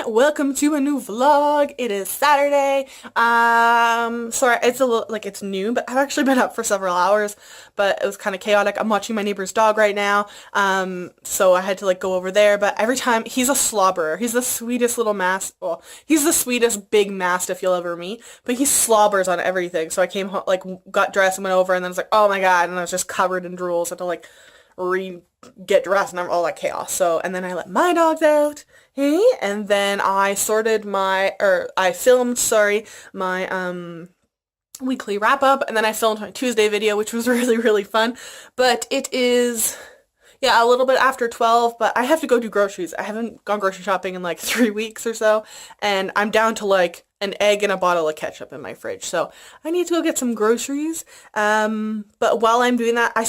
welcome to a new vlog. It is Saturday. Sorry, it's a little, like, it's noon, but I've actually been up for several hours, but it was kind of chaotic. I'm watching my neighbor's dog right now, so I had to, like, go over there, but every time, he's a slobberer. He's the sweetest little well, he's the sweetest big mastiff you'll ever meet, but he slobbers on everything, so I came home, like, got dressed and went over, and then I was like, oh my god, and I was just covered in drools. I had to, like, get dressed and I'm all that chaos. So, and then I let my dogs out, hey, and then I filmed, my weekly wrap up, and then I filmed my Tuesday video, which was really, really fun. But it is, yeah, a little bit after 12, but I have to go do groceries. I haven't gone grocery shopping in like 3 weeks or so, and I'm down to like an egg and a bottle of ketchup in my fridge, so I need to go get some groceries. But while I'm doing that, I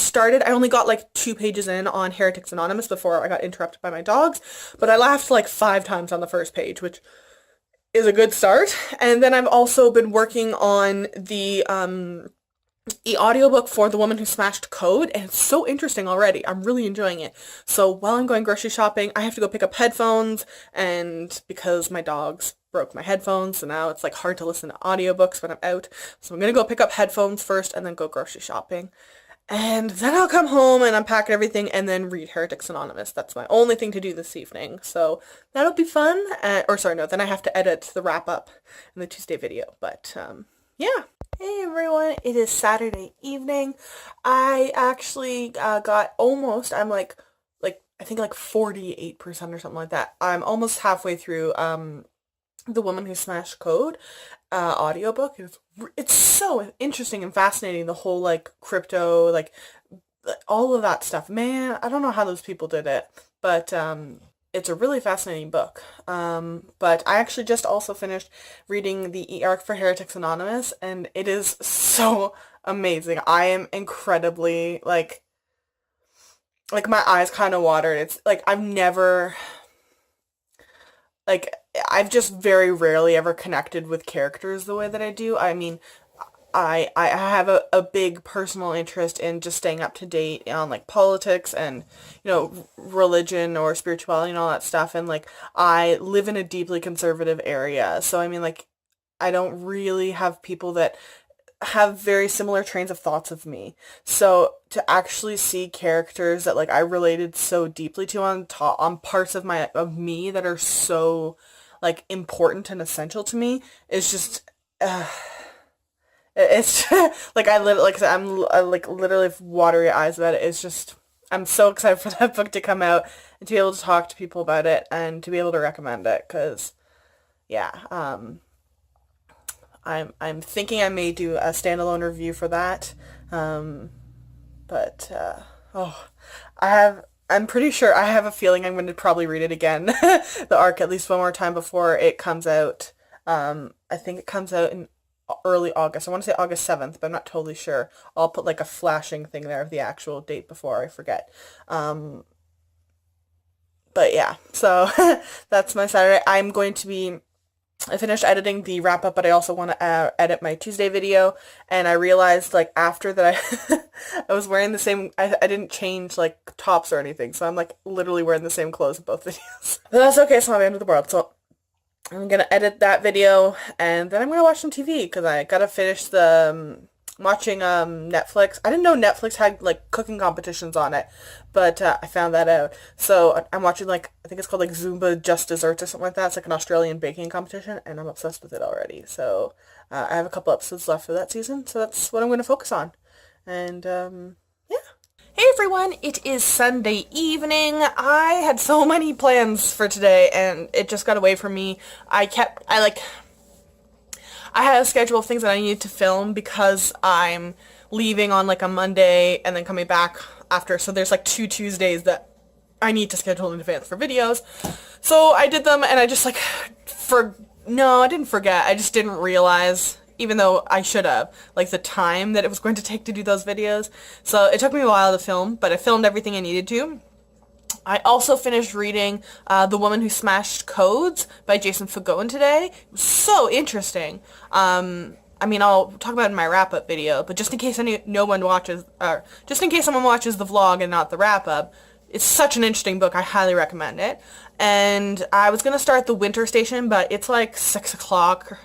only got like 2 pages in on Heretics Anonymous before I got interrupted by my dogs, but I laughed like 5 times on the first page, which is a good start. And then I've also been working on the audiobook for The Woman Who Smashed Code, and it's so interesting already. I'm really enjoying it. So while I'm going grocery shopping, I have to go pick up headphones, and because my dogs broke my headphones, so now it's like hard to listen to audiobooks when I'm out. So I'm gonna go pick up headphones first and then go grocery shopping. And then I'll come home and unpack everything and then read Heretics Anonymous. That's my only thing to do this evening. So that'll be fun. Then I have to edit the wrap up in the Tuesday video. But yeah. Hey everyone, it is Saturday evening. I actually got almost, I'm like I think like 48% or something like that. I'm almost halfway through The Woman Who Smashed Code audiobook. It's so interesting and fascinating, the whole like crypto, like all of that stuff. Man, I don't know how those people did it, but it's a really fascinating book. But I actually just also finished reading the e-arc for Heretics Anonymous, and it is so amazing. I am incredibly, like my eyes kind of watered. It's like I've just very rarely ever connected with characters the way that I do. I mean, I have a big personal interest in just staying up to date on like politics and, you know, religion or spirituality and all that stuff. And like, I live in a deeply conservative area. So I mean, like, I don't really have people that have very similar trains of thoughts of me. So to actually see characters that like I related so deeply to on parts of me that are so like important and essential to me is just it's like I literally have watery eyes about it. It's just, I'm so excited for that book to come out and to be able to talk to people about it and to be able to recommend it, because yeah, I'm thinking I may do a standalone review for that, I'm pretty sure, I have a feeling I'm going to probably read it again, the arc at least one more time before it comes out. I think it comes out in early August. I want to say August 7th, but I'm not totally sure. I'll put like a flashing thing there of the actual date before I forget. But yeah, so that's my Saturday. I finished editing the wrap up, but I also want to edit my Tuesday video, and I realized like after that I was wearing the same, I didn't change like tops or anything, so I'm like literally wearing the same clothes in both videos. But that's okay, it's not the end of the world. So I'm gonna edit that video, and then I'm gonna watch some TV, because I gotta finish the watching Netflix. I didn't know Netflix had like cooking competitions on it, but I found that out. So I'm watching, like, I think it's called like Zumba Just Desserts or something like that. It's like an Australian baking competition, and I'm obsessed with it already. So I have a couple episodes left for that season, so that's what I'm going to focus on. And yeah. Hey everyone, it is Sunday evening. I had so many plans for today, and it just got away from me. I had a schedule of things that I needed to film because I'm leaving on like a Monday and then coming back after. So there's like 2 Tuesdays that I need to schedule in advance for videos. So I did them, and I just like, no, I didn't forget. I just didn't realize, even though I should have, like the time that it was going to take to do those videos. So it took me a while to film, but I filmed everything I needed to. I also finished reading The Woman Who Smashed Codes by Jason Fagon today. It was so interesting. I mean, I'll talk about it in my wrap-up video, but just in case someone watches the vlog and not the wrap-up, It's such an interesting book. I highly recommend it. And I was gonna start The Winter Station, but it's like 6 o'clock,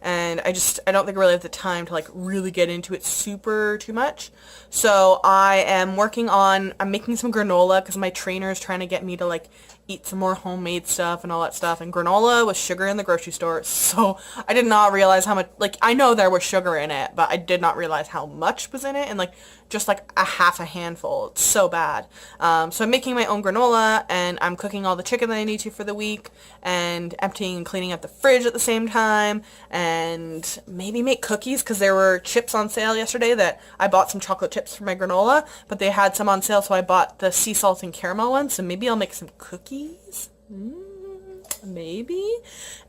and I don't think I really have the time to like really get into it super too much. So I'm making some granola because my trainer is trying to get me to like eat some more homemade stuff and all that stuff. And granola with sugar in the grocery store. So I did not realize how much, like, I know there was sugar in it, but I did not realize how much was in it, and like just like a half a handful. It's so bad. So I'm making my own granola, and I'm cooking all the chicken that I need to for the week, and emptying and cleaning up the fridge at the same time, and maybe make cookies because there were chips on sale yesterday. That I bought some chocolate chips for my granola, but they had some on sale, so I bought the sea salt and caramel ones. So maybe I'll make some cookies. Maybe.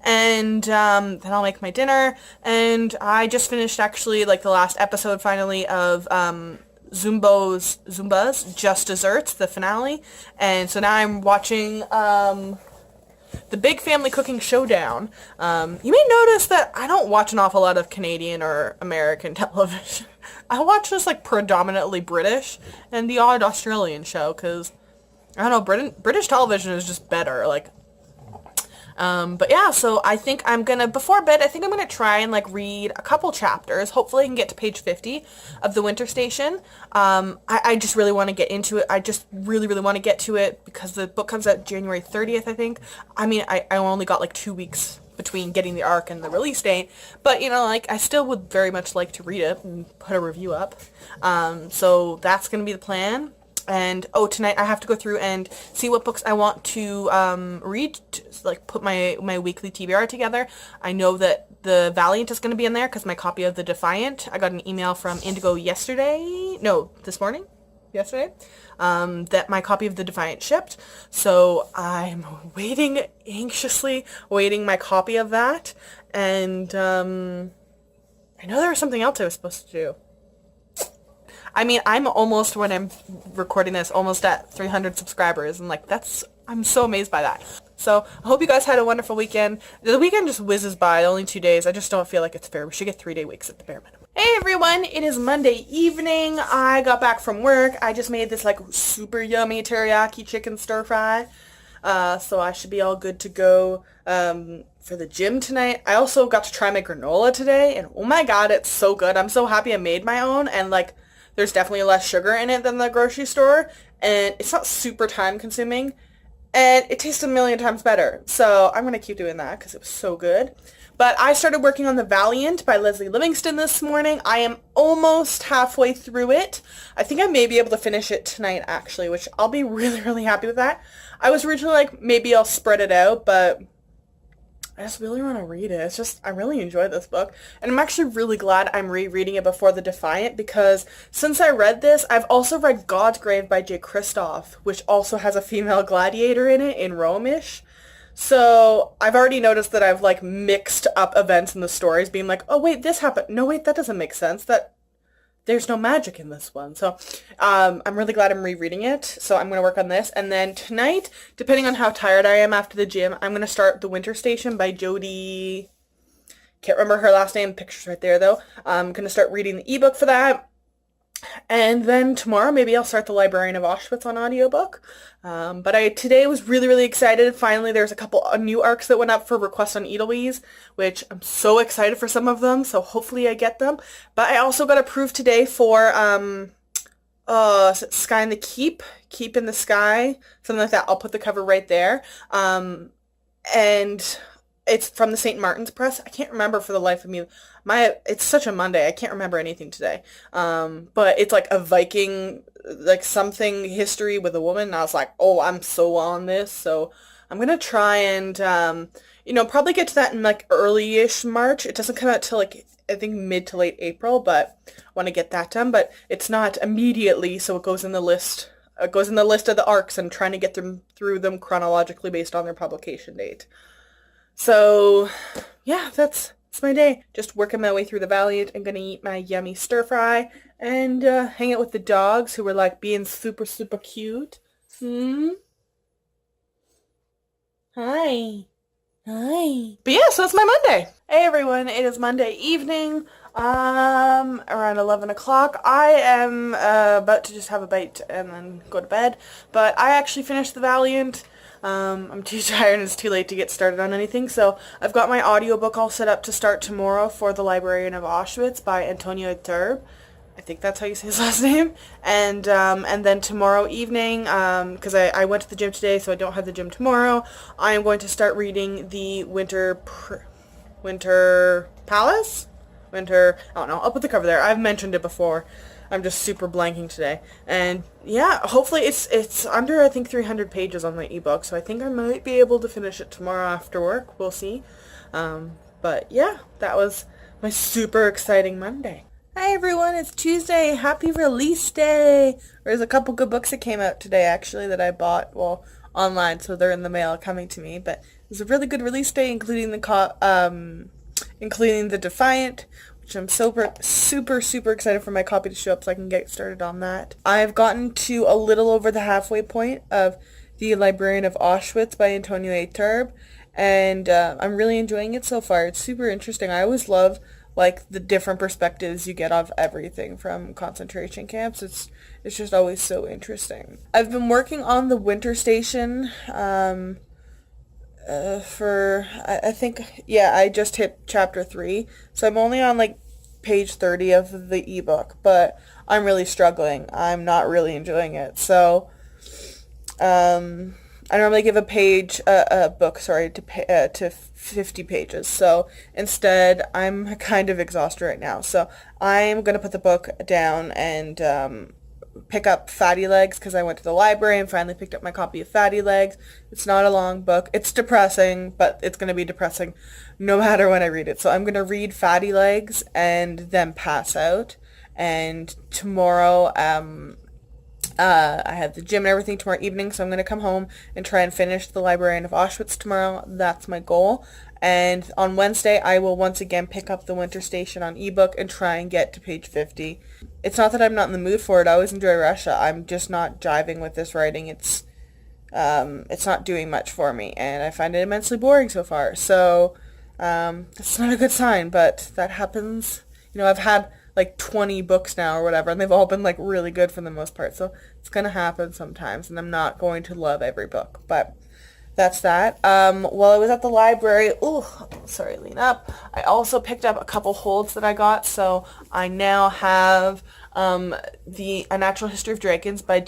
And then I'll make my dinner. And I just finished actually like the last episode finally of Zumba's Just Desserts, the finale. And so now I'm watching the Big Family Cooking Showdown. You may notice that I don't watch an awful lot of Canadian or American television. I watch just like predominantly British and the odd Australian show because, I don't know, British television is just better. Like, but yeah, so I think before bed, I think I'm gonna try and like read a couple chapters. Hopefully I can get to page 50 of The Winter Station. I just really want to get into it. I just really, really want to get to it because the book comes out January 30th, I think. I mean, I only got like 2 weeks between getting the arc and the release date, but you know, like, I still would very much like to read it and put a review up. So that's gonna be the plan. And tonight I have to go through and see what books I want to read, like put my weekly TBR together. I know that the Valiant is going to be in there because my copy of The Defiant, I got an email from Indigo this morning, that my copy of The Defiant shipped. So I'm anxiously waiting my copy of that. And I know there was something else I was supposed to do. I mean, I'm almost, when I'm recording this, almost at 300 subscribers, and like, I'm so amazed by that. So I hope you guys had a wonderful weekend. The weekend just whizzes by, only 2 days. I just don't feel like it's fair. We should get 3-day weeks at the bare minimum. Hey everyone, it is Monday evening. I got back from work. I just made this like super yummy teriyaki chicken stir fry. So I should be all good to go for the gym tonight. I also got to try my granola today, and oh my god, it's so good. I'm so happy I made my own, and like, there's definitely less sugar in it than the grocery store, and it's not super time consuming, and it tastes a million times better. So I'm going to keep doing that because it was so good. But I started working on The Valiant by Leslie Livingston this morning. I am almost halfway through it. I think I may be able to finish it tonight, actually, which I'll be really, really happy with that. I was originally like, maybe I'll spread it out, but I just really want to read it. It's just, I really enjoyed this book. And I'm actually really glad I'm rereading it before The Defiant, because since I read this, I've also read God's Grave by J. Kristoff, which also has a female gladiator in it, in Rome-ish. So I've already noticed that I've like mixed up events in the stories, being like, oh wait, this happened. No wait, that doesn't make sense. There's no magic in this one. So I'm really glad I'm rereading it. So I'm going to work on this. And then tonight, depending on how tired I am after the gym, I'm going to start The Winter Station by Jodi. Can't remember her last name. Picture's right there, though. I'm going to start reading the ebook for that. And then tomorrow, maybe I'll start The Librarian of Auschwitz on audiobook. But today was really, really excited. Finally, there's a couple new arcs that went up for requests on Edelweiss, which I'm so excited for some of them, so hopefully I get them. But I also got approved today for, is it Sky in the Keep in the Sky, something like that. I'll put the cover right there. And it's from the St. Martin's Press. I can't remember for the life of me. It's such a Monday. I can't remember anything today. But it's like a Viking, like something history with a woman. And I was like, oh, I'm so on this. So I'm going to try and, probably get to that in like early-ish March. It doesn't come out till like, I think mid to late April, but I want to get that done. But it's not immediately, so it goes in the list. It goes in the list of the arcs. I'm trying to get through them chronologically based on their publication date. So, yeah, that's my day. Just working my way through The Valiant. I'm going to eat my yummy stir fry and hang out with the dogs who were like being super, super cute. Hi. But yeah, so that's my Monday. Hey everyone, it is Monday evening, around 11 o'clock. I am about to just have a bite and then go to bed, but I actually finished the Valiant. I'm too tired and it's too late to get started on anything, so I've got my audiobook all set up to start tomorrow for The Librarian of Auschwitz by Antonio Terb. I think that's how you say his last name. And then tomorrow evening, because I went to the gym today, so I don't have the gym tomorrow, I am going to start reading the Winter Palace? I don't know. I'll put the cover there. I've mentioned it before. I'm just super blanking today. And yeah, hopefully it's under, I think, 300 pages on my ebook, so I think I might be able to finish it tomorrow after work. We'll see. But yeah, that was my super exciting Monday. Hi everyone, it's Tuesday. Happy release day. There's a couple good books that came out today actually that I bought, well, online, so they're in the mail coming to me, but it was a really good release day, including the Defiant, which I'm super excited for my copy to show up so I can get started on that. I've gotten to a little over the halfway point of The Librarian of Auschwitz by Antonio Terb, and I'm really enjoying it so far. It's super interesting. I always love like the different perspectives you get of everything from concentration camps. It's just always so interesting. I've been working on the Winter Station I think, yeah, I just hit chapter 3, so I'm only on like page 30 of the ebook, but I'm really struggling. I'm not really enjoying it. So I normally give a book, to 50 pages. So instead, I'm kind of exhausted right now. So I'm going to put the book down and pick up Fatty Legs because I went to the library and finally picked up my copy of Fatty Legs. It's not a long book. It's depressing, but it's going to be depressing no matter when I read it. So I'm going to read Fatty Legs and then pass out. And tomorrow, I have the gym and everything tomorrow evening, so I'm going to come home and try and finish The Librarian of Auschwitz tomorrow. That's my goal. And on Wednesday, I will once again pick up the Winter Station on ebook and try and get to page 50. It's not that I'm not in the mood for it. I always enjoy Russia. I'm just not jiving with this writing. It's not doing much for me, and I find it immensely boring so far. So that's not a good sign, but that happens. You know, I've had like 20 books now or whatever, and they've all been like really good for the most part. So it's going to happen sometimes, and I'm not going to love every book, but that's that. While I was at the library, sorry, lean up. I also picked up a couple holds that I got, so I now have A Natural History of Dragons by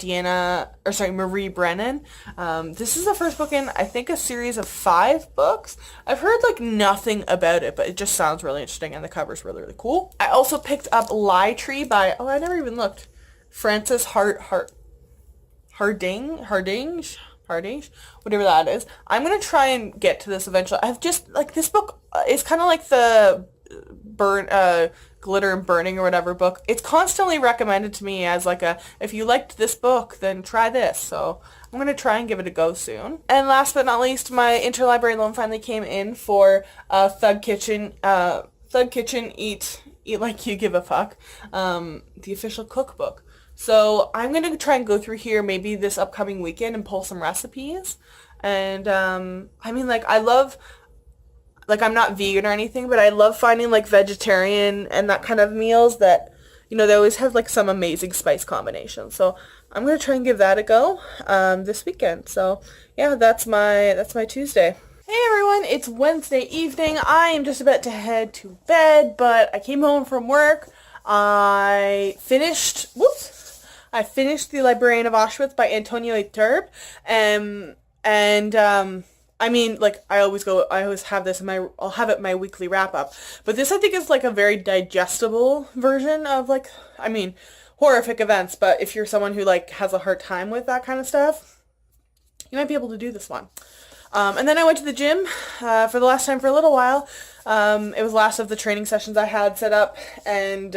Marie Brennan. This is the first book in, I think, a series of 5 books. I've heard like nothing about it, but it just sounds really interesting, and the cover's really cool. I also picked up Lie Tree by, I never even looked, Frances Hardinge, whatever that is. I'm going to try and get to this eventually. I've just, like, this book is kind of like the Glitter and Burning or whatever book. It's constantly recommended to me as like if you liked this book, then try this. So I'm going to try and give it a go soon. And last but not least, my interlibrary loan finally came in for Thug Kitchen, Eat Like You Give a Fuck, the official cookbook. So I'm going to try and go through here maybe this upcoming weekend and pull some recipes. And I mean, like, I love, like, I'm not vegan or anything, but I love finding like vegetarian and that kind of meals that, you know, they always have like some amazing spice combinations. So I'm going to try and give that a go this weekend. So yeah, that's my Tuesday. Hey everyone, it's Wednesday evening. I am just about to head to bed, but I came home from work. I finished The Librarian of Auschwitz by Antonio Terb, I mean, like, I always have this I'll have it in my weekly wrap up, but this I think is like a very digestible version of, like, I mean, horrific events, but if you're someone who like has a hard time with that kind of stuff, you might be able to do this one. And then I went to the gym for the last time for a little while. It was the last of the training sessions I had set up, and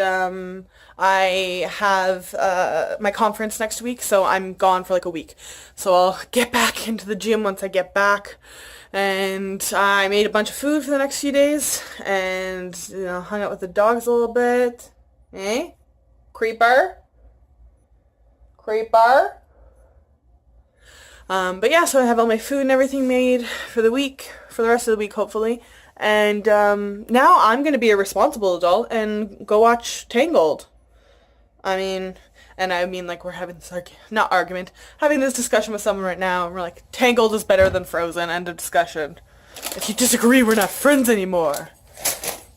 I have my conference next week, so I'm gone for like a week. So I'll get back into the gym once I get back. And I made a bunch of food for the next few days, and, you know, hung out with the dogs a little bit. Eh? Creeper? But yeah, so I have all my food and everything made for the rest of the week, hopefully. And now I'm going to be a responsible adult and go watch Tangled. I mean, and I mean, like, we're having this, not argument, having this discussion with someone right now, and we're like, Tangled is better than Frozen, end of discussion. If you disagree, we're not friends anymore.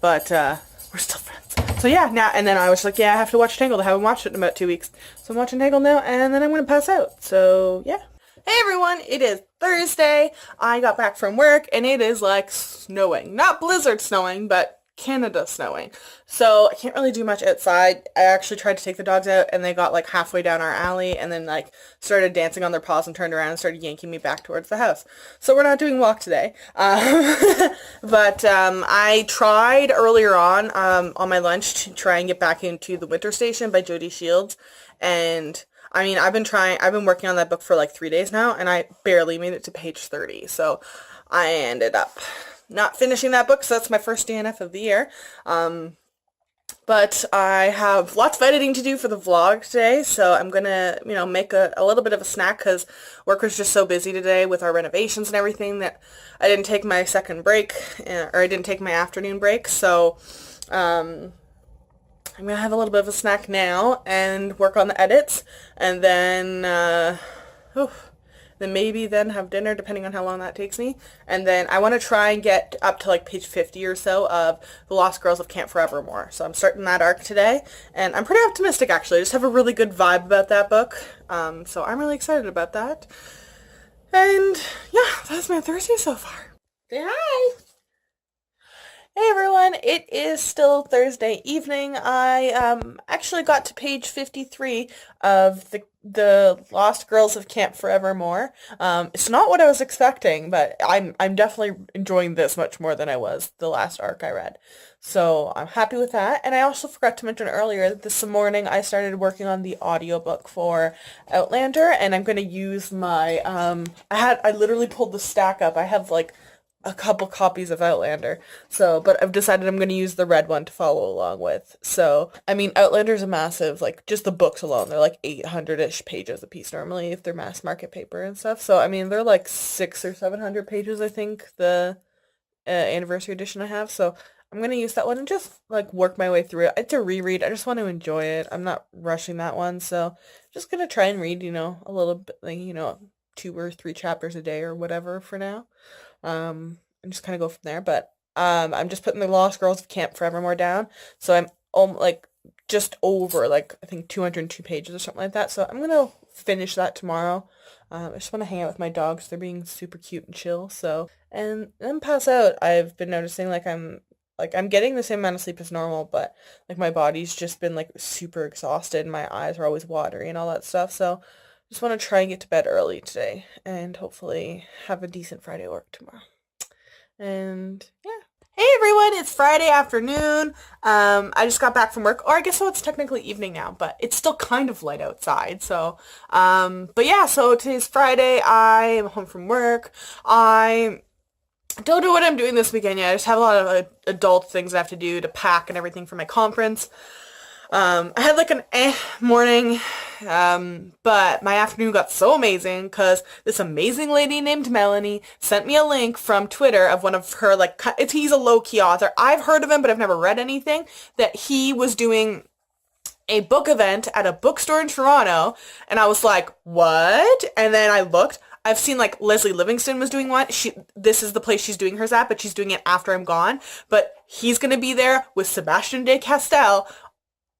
But, we're still friends. So yeah, now, and then I was like, yeah, I have to watch Tangled. I haven't watched it in about 2 weeks. So I'm watching Tangled now, and then I'm going to pass out. So, yeah. Hey everyone, it is Thursday. I got back from work, and it is, like, snowing. Not blizzard snowing, but Canada snowing. So I can't really do much outside. I actually tried to take the dogs out, and they got, like, halfway down our alley, and then, like, started dancing on their paws and turned around and started yanking me back towards the house. So we're not doing walk today. But I tried earlier on my lunch to try and get back into The Winter Station by Jody Shields, and I mean, I've been working on that book for like 3 days now, and I barely made it to page 30, so I ended up not finishing that book, so that's my first DNF of the year. But I have lots of editing to do for the vlog today, so I'm gonna, make a little bit of a snack, because work was just so busy today with our renovations and everything that I didn't take my second break, or I didn't take my afternoon break, so, I'm going to have a little bit of a snack now and work on the edits, and then, then have dinner, depending on how long that takes me. And then I want to try and get up to like page 50 or so of The Lost Girls of Camp Forevermore. So I'm starting that arc today, and I'm pretty optimistic actually. I just have a really good vibe about that book, so I'm really excited about that. And yeah, that's my Thursday so far. Say hi! Hey everyone, it is still Thursday evening. I actually got to page 53 of the Lost Girls of Camp Forevermore. It's not what I was expecting, but I'm definitely enjoying this much more than I was the last arc I read. So I'm happy with that. And I also forgot to mention earlier that this morning I started working on the audiobook for Outlander, and I'm going to use my I literally pulled the stack up. I have like a couple copies of Outlander, but I've decided I'm going to use the red one to follow along with. So, I mean, Outlander's a massive, like, just the books alone, they're like 800-ish pages a piece normally if they're mass market paper and stuff. So, I mean, they're like 600 or 700 pages, I think, the anniversary edition I have. So, I'm going to use that one and just, like, work my way through it. It's a reread. I just want to enjoy it. I'm not rushing that one. So, just going to try and read, a little bit, like, 2 or 3 chapters a day or whatever for now. And just kind of go from there. But I'm just putting the Lost Girls of Camp Forevermore down. So I'm like just over like I think 202 pages or something like that. So I'm gonna finish that tomorrow. I just want to hang out with my dogs. They're being super cute and chill. So and then pass out. I've been noticing I'm getting the same amount of sleep as normal, but like my body's just been like super exhausted. And my eyes are always watery and all that stuff. So just want to try and get to bed early today and hopefully have a decent Friday work tomorrow. And yeah. Hey everyone, it's Friday afternoon. I just got back from work, or I guess so it's technically evening now, but it's still kind of light outside. So, but yeah, so today's Friday. I am home from work. I don't know what I'm doing this weekend yet. I just have a lot of adult things I have to do to pack and everything for my conference. I had like an morning, but my afternoon got so amazing because this amazing lady named Melanie sent me a link from Twitter of one of her, he's a low-key author. I've heard of him, but I've never read anything, that he was doing a book event at a bookstore in Toronto, and I was like, what? And then I looked. I've seen like Leslie Livingston was doing one. This is the place she's doing hers at, but she's doing it after I'm gone. But he's going to be there with Sebastian de Castell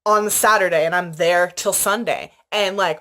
on the Saturday, and I'm there till Sunday, and like,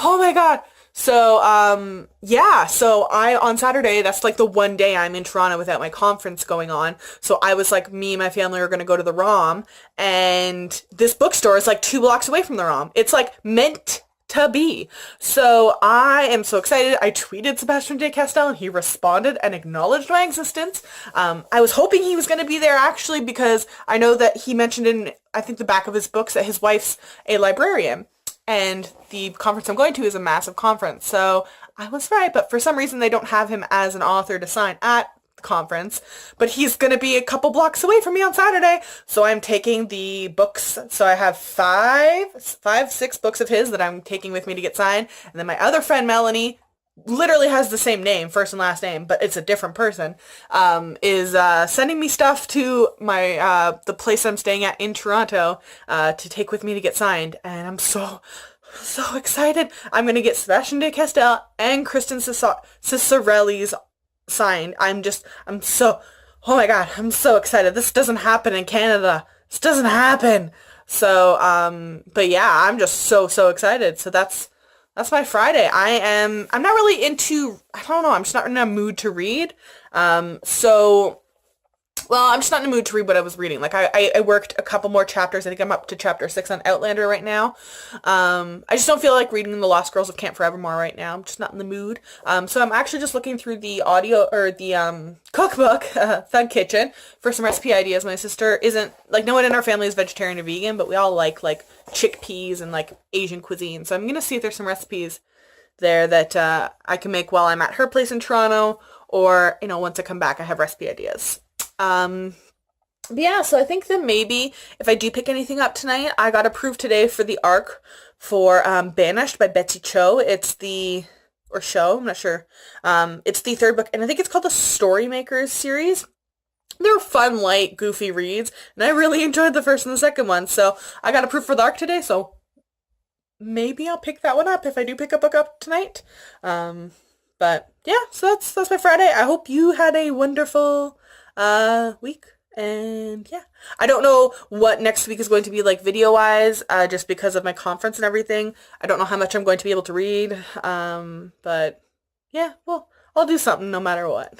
oh my god. So, yeah, so on Saturday, that's like the one day I'm in Toronto without my conference going on, so I was like, me and my family are gonna go to the ROM, and this bookstore is like 2 blocks away from the ROM. It's like meant to be. So I am so excited. I tweeted Sebastian de Castell and he responded and acknowledged my existence. I was hoping he was going to be there actually, because I know that he mentioned in, I think, the back of his books that his wife's a librarian, and the conference I'm going to is a massive conference. So I was right, but for some reason they don't have him as an author to sign at conference, but he's going to be a couple blocks away from me on Saturday, so I'm taking the books. So I have 6 books of his that I'm taking with me to get signed, and then my other friend Melanie literally has the same name, first and last name, but it's a different person, is sending me stuff to my the place I'm staying at in Toronto to take with me to get signed, and I'm so excited. I'm gonna get Sebastian de Castel and Kristen Cicerelli's signed. I'm so, oh my god, I'm so excited. This doesn't happen in Canada. This doesn't happen. So, but yeah, I'm just so excited. So that's my Friday. I'm not really into, I don't know, I'm just not in a mood to read. So, well, I'm just not in a mood to read what I was reading. Like, I worked a couple more chapters. I think I'm up to chapter 6 on Outlander right now. I just don't feel like reading The Lost Girls of Camp Forevermore right now. I'm just not in the mood. So I'm actually just looking through the audio, or the cookbook, Thug Kitchen, for some recipe ideas. My sister isn't, like, no one in our family is vegetarian or vegan, but we all like chickpeas and, like, Asian cuisine. So I'm going to see if there's some recipes there that I can make while I'm at her place in Toronto, or, once I come back, I have recipe ideas. But yeah, so I think that maybe if I do pick anything up tonight, I got approved today for the arc for Banished by Betsy Cho. Or Show, I'm not sure. It's the third book, and I think it's called the Storymakers series. They're fun, light, goofy reads, and I really enjoyed the first and the second one, so I got approved for the arc today, so maybe I'll pick that one up if I do pick a book up tonight. But yeah, so that's my Friday. I hope you had a wonderful week, and yeah, I don't know what next week is going to be like video wise, just because of my conference and everything. I don't know how much I'm going to be able to read, but yeah, well, I'll do something no matter what.